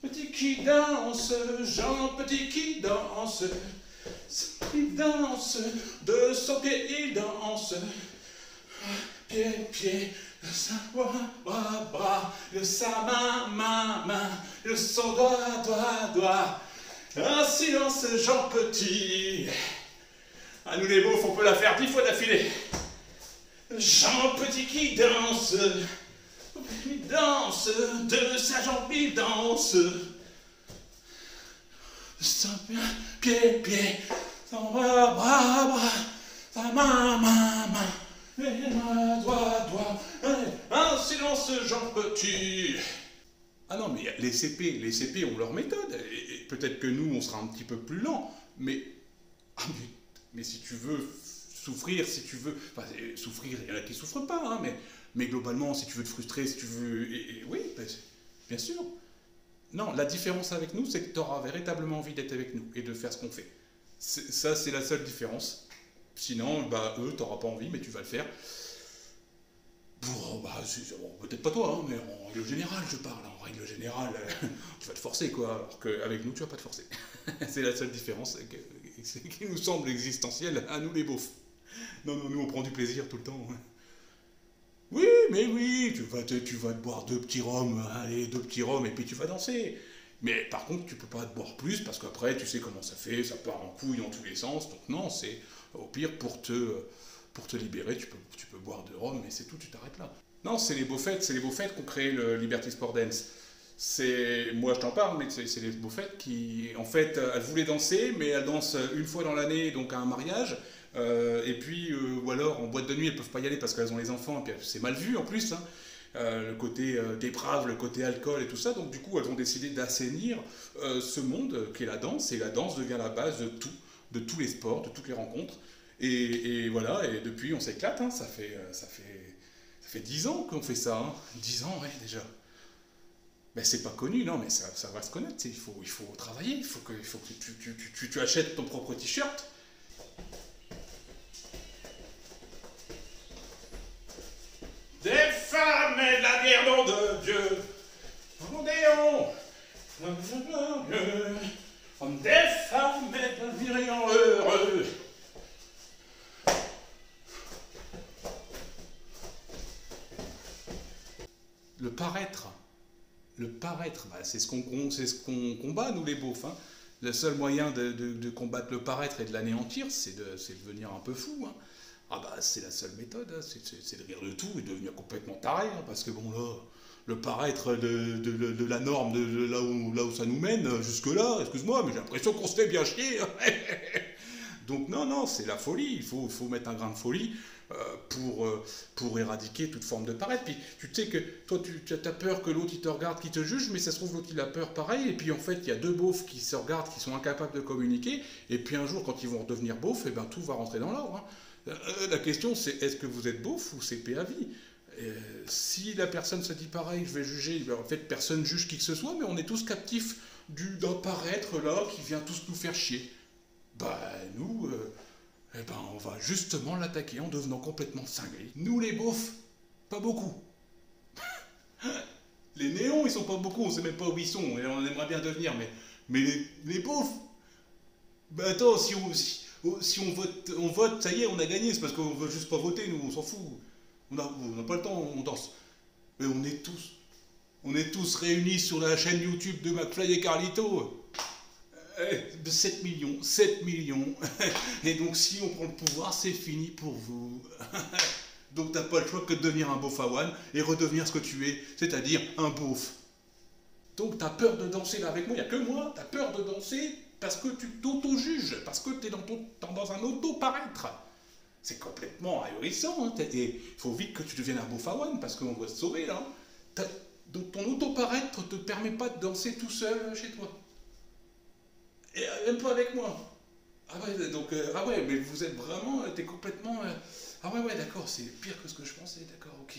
Petit qui danse, Jean Petit qui danse, de son pied il danse. Pied, pied, de sa bras, de sa main, de son doigt. Un silence, Jean Petit. À nous les beaufs, on peut la faire 10 fois d'affilée. Jean Petit qui danse, de sa jambe il danse. Son pied, son bras, sa main, et doigt. Un silence, Jean Petit. Ah non, mais les CP ont leur méthode. Et peut-être que nous, on sera un petit peu plus lent. Mais si tu veux souffrir, enfin, souffrir, il y en a qui souffrent pas, hein, mais globalement, si tu veux te frustrer, si tu veux... oui, bien sûr. Non, la différence avec nous, c'est que tu auras véritablement envie d'être avec nous et de faire ce qu'on fait. Ça, c'est la seule différence. Sinon, eux, t'auras pas envie, mais tu vas le faire. Peut-être pas toi, hein, mais en règle générale, je parle. En règle générale, tu vas te forcer, quoi. Alors qu'avec nous, tu vas pas te forcer. C'est la seule différence qui nous semble existentielle à nous les beaufs. Non, nous, on prend du plaisir tout le temps. Hein. Oui, mais oui, tu vas te boire 2 petits rhums, allez, 2 petits rhums, et puis tu vas danser. Mais par contre, tu peux pas te boire plus, parce qu'après, tu sais comment ça fait, ça part en couille dans tous les sens. Donc non, c'est au pire, pour te libérer, tu peux boire 2 rhums, mais c'est tout, tu t'arrêtes là. Non, c'est les Beaufaites qui ont créé le Liberty Sport Dance. Moi je t'en parle, mais c'est les Beaufaites qui, en fait, elles voulaient danser, mais elles dansent une fois dans l'année, donc à un mariage. Et puis, ou alors en boîte de nuit, elles peuvent pas y aller parce qu'elles ont les enfants, et puis c'est mal vu en plus, hein. Le côté déprave, le côté alcool et tout ça. Donc du coup, elles ont décidé d'assainir ce monde qui est la danse, et la danse devient la base de tout, de tous les sports, de toutes les rencontres. Et voilà, et depuis, on s'éclate, hein. Ça fait 10 ans qu'on fait ça, hein. 10 ans, ouais, déjà. Mais c'est pas connu, non, mais ça va se connaître. Il faut travailler, il faut que tu achètes ton propre t-shirt. Des femmes et de la guerre, nom de Dieu. Odéon, des femmes et de la virillon heureux. Le paraître, c'est ce qu'on combat, nous les beaufs. Hein. Le seul moyen de combattre le paraître et de l'anéantir, c'est de devenir un peu fou. Hein. C'est la seule méthode, hein. C'est de rire de tout et de devenir complètement taré. Hein, parce que bon, là, le paraître de la norme, de là où ça nous mène, jusque-là, excuse-moi, mais j'ai l'impression qu'on se fait bien chier. Donc non, c'est la folie, il faut mettre un grain de folie pour éradiquer toute forme de paraître. Puis tu sais que toi tu as peur que l'autre il te regarde, qu'il te juge, mais ça se trouve l'autre il a peur pareil, et puis en fait il y a 2 beaufs qui se regardent, qui sont incapables de communiquer, et puis un jour quand ils vont redevenir beaufs, et ben tout va rentrer dans l'ordre. Hein. La question c'est, est-ce que vous êtes beauf ou c'est paix à vie? Si la personne se dit pareil, je vais juger, ben, en fait personne juge qui que ce soit, mais on est tous captifs d'un paraître là qui vient tous nous faire chier. Nous, on va justement l'attaquer en devenant complètement cinglés. Nous les beaufs, pas beaucoup. Les néons, ils sont pas beaucoup, on sait même pas où ils sont, et on aimerait bien devenir, mais les beaufs, attends, si on vote, ça y est, on a gagné, c'est parce qu'on veut juste pas voter, nous, on s'en fout. On n'a pas le temps, on danse. Mais on est tous réunis sur la chaîne YouTube de McFly et Carlito. De 7 millions. Et donc si on prend le pouvoir, c'est fini pour vous. Donc t'as pas le choix que de devenir un beauf à one et redevenir ce que tu es, c'est-à-dire un beauf. Donc t'as peur de danser là avec moi, il n'y a que moi, t'as peur de danser parce que tu t'auto-juges, parce que t'es dans un auto-paraître. C'est complètement ahurissant, hein. Et il faut vite que tu deviennes un beauf à one parce qu'on doit se sauver là. Donc ton auto-paraître te permet pas de danser tout seul chez toi. Et même pas avec moi. Mais vous êtes vraiment, t'es complètement... ouais, d'accord, c'est pire que ce que je pensais, d'accord, ok.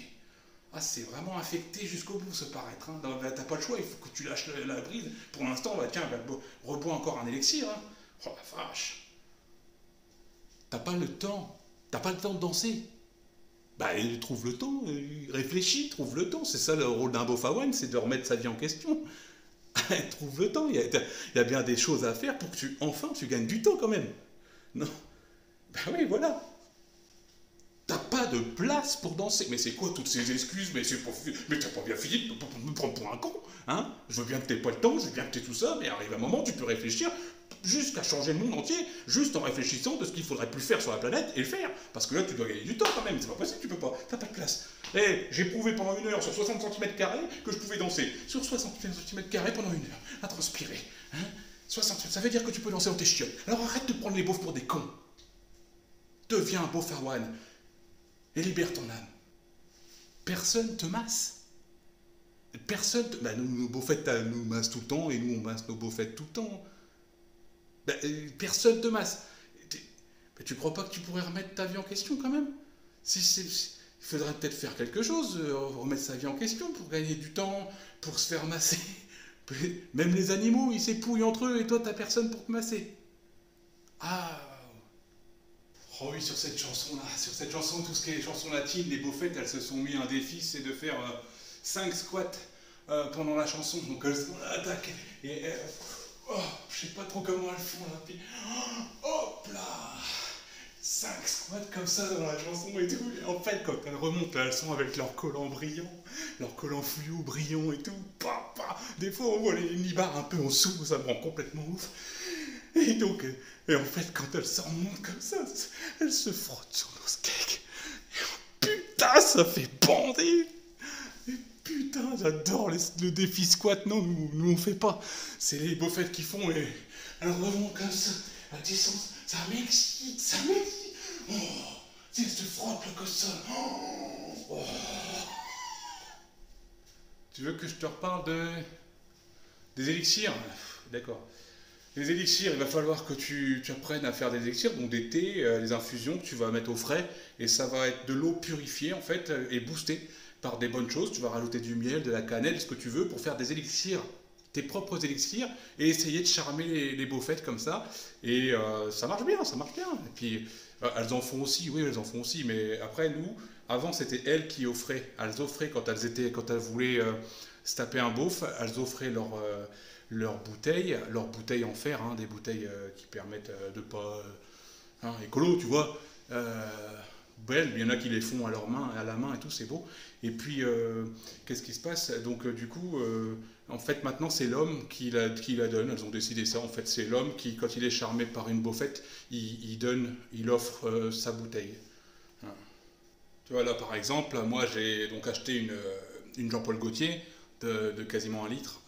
C'est vraiment infecté jusqu'au bout, ce paraître. Hein. T'as pas le choix, il faut que tu lâches la bride. Pour l'instant, rebois encore un élixir. Hein. Oh la vache. T'as pas le temps de danser. Trouve le temps, réfléchis, trouve le temps. C'est ça le rôle d'un beauf à one, c'est de remettre sa vie en question. Trouve le temps, il y a bien des choses à faire pour que enfin tu gagnes du temps quand même. Non? Ben oui, voilà. T'as pas de place pour danser. Mais c'est quoi toutes ces excuses? Mais t'as pas bien fini de me prendre pour un con, hein? Je veux bien que t'aies pas le temps, je veux bien que t'aies tout ça, mais arrive un moment, tu peux réfléchir jusqu'à changer le monde entier, juste en réfléchissant de ce qu'il faudrait plus faire sur la planète et le faire. Parce que là, tu dois gagner du temps quand même, c'est pas possible, tu peux pas, t'as pas de place. Eh, j'ai prouvé pendant 1 heure sur 60 cm² que je pouvais danser sur 60 cm² pendant 1 heure, à transpirer. Hein? 60, ça veut dire que tu peux danser dans tes chiottes. Alors arrête de prendre les beaufs pour des cons. Deviens un beaufawan et libère ton âme. Personne te masse. Personne te... Bah, nous, nos beaufettes nous massent tout le temps et nous, on masse nos beaufettes tout le temps. Bah, personne te masse. Mais tu crois pas que tu pourrais remettre ta vie en question quand même? Il faudrait peut-être faire quelque chose, remettre sa vie en question pour gagner du temps, pour se faire masser. Même les animaux, ils s'épouillent entre eux et toi, t'as personne pour te masser. Ah. Oh oui, sur cette chanson-là, tout ce qui est chansons latines, les beaufettes, elles se sont mis un défi, c'est de faire 5 squats pendant la chanson. Donc elles sont là, tac, et oh, je sais pas trop comment elles font là, puis hop là, 5 squats comme ça dans la chanson et tout. Et en fait, quand elles remontent, là, elles sont avec leur collant brillant, leur collant fluo brillant et tout. Des fois, on voit les nibards un peu en dessous, ça me rend complètement ouf. Et donc, et en fait, quand elles s'en remontent comme ça, elles se frottent sur nos cakes. Et putain, ça fait bander. Et putain, j'adore le défi squat. Non, nous on fait pas. C'est les beaufettes qui font et elles remontent comme ça. Elles descendent. Ça m'excite, ça m'excite. Oh, si elles se frottent là comme ça. Oh. Tu veux que je te reparle des élixirs? D'accord. Les élixirs, il va falloir que tu apprennes à faire des élixirs, donc des thés, des infusions que tu vas mettre au frais, et ça va être de l'eau purifiée en fait, et boostée par des bonnes choses. Tu vas rajouter du miel, de la cannelle, ce que tu veux, pour faire des élixirs, tes propres élixirs, et essayer de charmer les beaufettes comme ça. Et ça marche bien, ça marche bien. Et puis elles en font aussi, oui, elles en font aussi, mais après nous, avant c'était elles qui offraient. Elles offraient quand elles voulaient se taper un beauf, elles offraient leurs bouteilles en fer, hein, des bouteilles qui permettent de pas... écolo, tu vois. Belles, il y en a qui les font à la main et tout, c'est beau. Et puis, qu'est-ce qui se passe? Donc, du coup, en fait, maintenant, c'est l'homme qui la donne. Elles ont décidé ça. En fait, c'est l'homme qui, quand il est charmé par une beaufette, il offre sa bouteille. Hein. Tu vois, là, par exemple, moi, j'ai donc acheté une Jean-Paul Gaultier de quasiment 1 litre.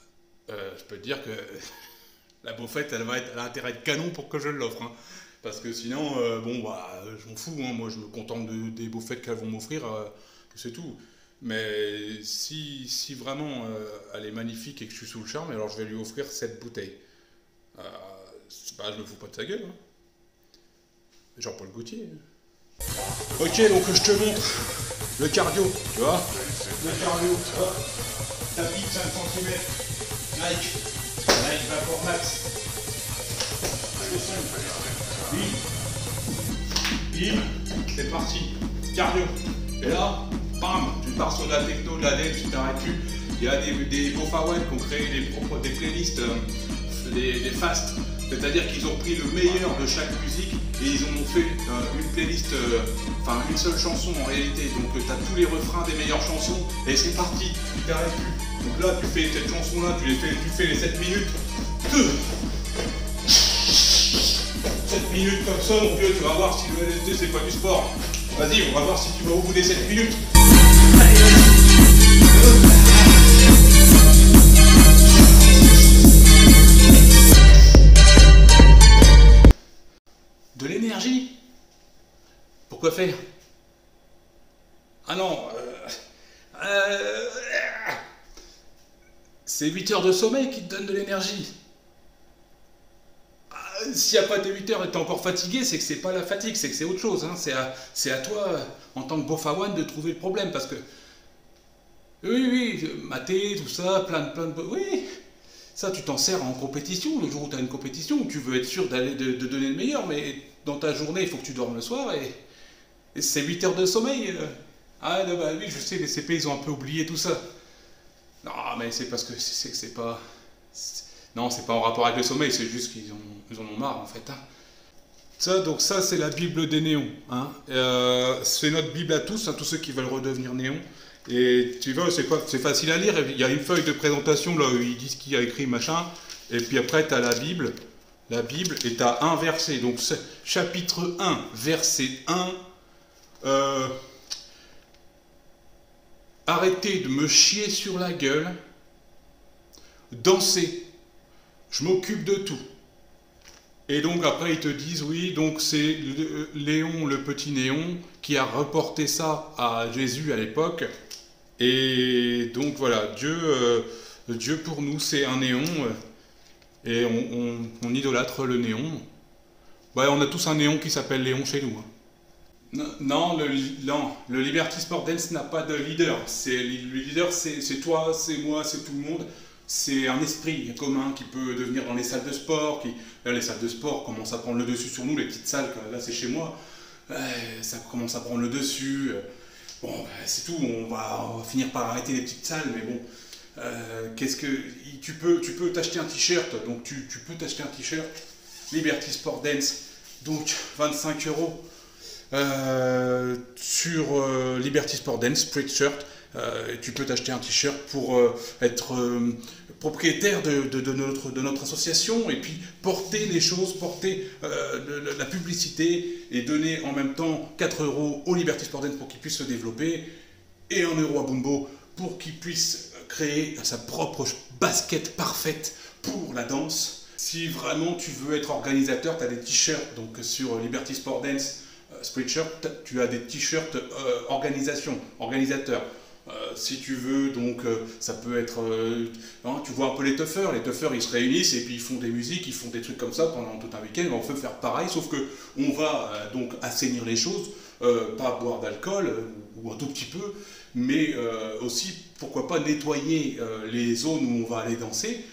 Je peux te dire que la beaufette, elle a intérêt de canon pour que je l'offre. Hein. Parce que sinon, je m'en fous. Hein. Moi, je me contente des beaufettes qu'elles vont m'offrir, c'est tout. Mais si vraiment elle est magnifique et que je suis sous le charme, alors je vais lui offrir cette bouteille. Je me fous pas de sa gueule. Hein. Jean-Paul Gaultier. Ok, donc je te montre le cardio, tu vois. Le cardio, tu vois. Tapis de 5 cm. Nike Vapor Max. Bim, c'est parti. Cardio. Et là, bam, tu pars sur de la techno, de la dance, tu t'arrêtes plus. Il y a des beaufawan qui ont créé des playlists, des fasts. C'est-à-dire qu'ils ont pris le meilleur de chaque musique et ils ont fait une playlist, une seule chanson en réalité. Donc tu as tous les refrains des meilleures chansons et c'est parti, tu t'arrêtes plus. Donc là, tu fais cette chanson-là, tu fais les 7 minutes. 7 minutes comme ça, mon vieux, tu vas voir si le LSD c'est pas du sport. Vas-y, on va voir si tu vas au bout des 7 minutes. De l'énergie. Pourquoi faire? Ah non, c'est 8 heures de sommeil qui te donnent de l'énergie. S'il n'y a pas tes 8 heures et que tu es encore fatigué, c'est que c'est pas la fatigue, c'est que c'est autre chose. Hein. C'est à toi, en tant que beaufawan, de trouver le problème. Parce que, oui, mater, tout ça, plein de... Oui, ça tu t'en sers en compétition, le jour où tu as une compétition, où tu veux être sûr de donner le meilleur, mais dans ta journée, il faut que tu dormes le soir, et c'est 8 heures de sommeil. Oui, je sais, les CP, ils ont un peu oublié tout ça. Non, mais c'est parce que c'est pas Non, c'est pas en rapport avec le sommeil, c'est juste ils en ont marre en fait. Hein. Ça c'est la Bible des néons. Hein. C'est notre Bible à tous ceux qui veulent redevenir néons. Et tu vois, c'est facile à lire. Il y a une feuille de présentation là où ils disent qui a écrit machin. Et puis après, tu as la Bible, et tu as un verset. Donc, chapitre 1, verset 1. Arrêtez de me chier sur la gueule. Dansez. Je m'occupe de tout. Et donc après ils te disent oui, donc c'est Léon le petit néon qui a reporté ça à Jésus à l'époque. Et donc voilà, Dieu pour nous c'est un néon et on idolâtre le néon. Ouais, on a tous un néon qui s'appelle Léon chez nous. Hein. Non, le Liberty Sport Dance n'a pas de leader. Le leader c'est toi, c'est moi, c'est tout le monde. C'est un esprit commun qui peut devenir dans les salles de sport. Là, les salles de sport commencent à prendre le dessus sur nous, les petites salles, là c'est chez moi. Ça commence à prendre le dessus. Bon, c'est tout, on va finir par arrêter les petites salles, mais bon. Tu peux t'acheter un t-shirt, donc tu peux t'acheter un t-shirt Liberty Sport Dance, donc 25 € sur Liberty Sport Dance, Spreadshirt. Tu peux t'acheter un t-shirt pour être propriétaire de notre association et puis porter les choses, porter la publicité et donner en même temps 4 € au Liberty Sport Dance pour qu'il puisse se développer et 1 € à Bumbo pour qu'il puisse créer sa propre basket parfaite pour la danse. Si vraiment tu veux être organisateur, tu as des t-shirts donc sur Liberty Sport Dance Spreadshirt, tu as des t-shirts organisateur. Si tu veux, donc ça peut être, tu vois un peu les tuffers ils se réunissent et puis ils font des musiques, ils font des trucs comme ça pendant tout un week-end, on peut faire pareil, sauf que on va donc assainir les choses, pas boire d'alcool, ou un tout petit peu, mais aussi, pourquoi pas nettoyer les zones où on va aller danser,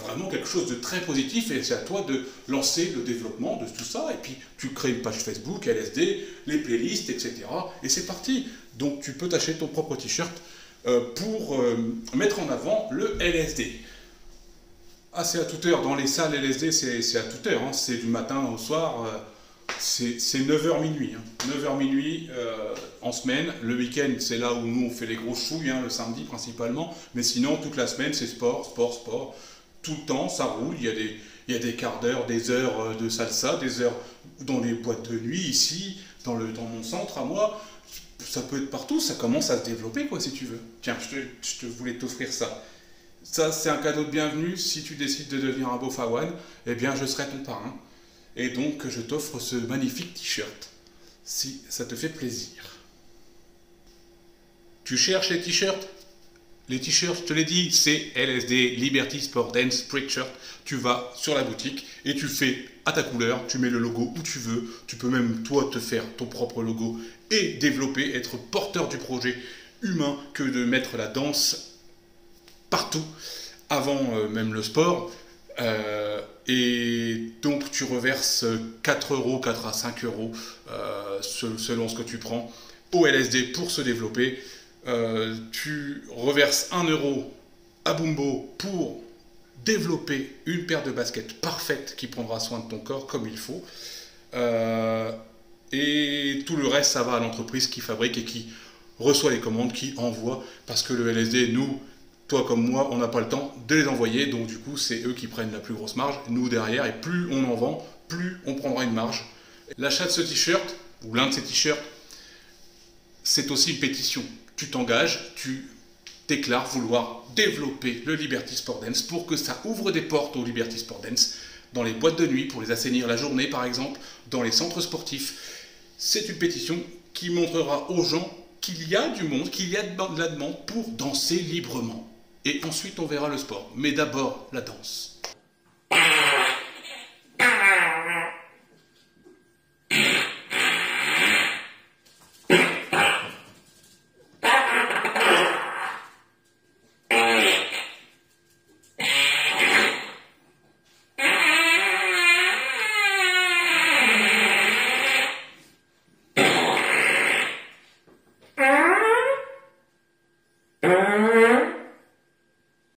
vraiment quelque chose de très positif et c'est à toi de lancer le développement de tout ça et puis tu crées une page Facebook, LSD, les playlists, etc. et c'est parti. Donc tu peux t'acheter ton propre t-shirt pour mettre en avant le LSD. Ah, c'est à toute heure, dans les salles LSD c'est à toute heure, hein. C'est du matin au soir, c'est 9h minuit, hein. 9h minuit en semaine. Le week-end c'est là où nous on fait les grosses chouilles, hein, le samedi principalement, mais sinon toute la semaine c'est sport, tout le temps ça roule, il y a des quarts d'heure, des heures de salsa, des heures dans les boîtes de nuit ici, dans mon centre à moi. Ça peut être partout, ça commence à se développer quoi si tu veux. Tiens, je voulais t'offrir ça. Ça c'est un cadeau de bienvenue, si tu décides de devenir un beau Fawan, eh bien je serai ton parrain. Et donc je t'offre ce magnifique t-shirt, si ça te fait plaisir. Tu cherches les t-shirts? Les t-shirts, je te l'ai dit, c'est LSD, Liberty Sport Dance Spreadshirt. Tu vas sur la boutique et tu fais à ta couleur, tu mets le logo où tu veux. Tu peux même toi te faire ton propre logo et développer, être porteur du projet humain que de mettre la danse partout, avant même le sport. Et donc tu reverses 4 €, 4 à 5 € selon ce que tu prends au LSD pour se développer. Tu reverses 1 € à Bumbo pour développer une paire de baskets parfaite qui prendra soin de ton corps comme il faut. Et tout le reste, ça va à l'entreprise qui fabrique et qui reçoit les commandes, qui envoie, parce que le LSD, nous, toi comme moi, on n'a pas le temps de les envoyer, donc du coup, c'est eux qui prennent la plus grosse marge, nous derrière, et plus on en vend, plus on prendra une marge. L'achat de ce t-shirt, ou l'un de ces t-shirts, c'est aussi une pétition. Tu t'engages, tu déclares vouloir développer le Liberty Sport Dance pour que ça ouvre des portes au Liberty Sport Dance, dans les boîtes de nuit, pour les assainir la journée par exemple, dans les centres sportifs. C'est une pétition qui montrera aux gens qu'il y a du monde, qu'il y a de la demande pour danser librement. Et ensuite on verra le sport, mais d'abord la danse.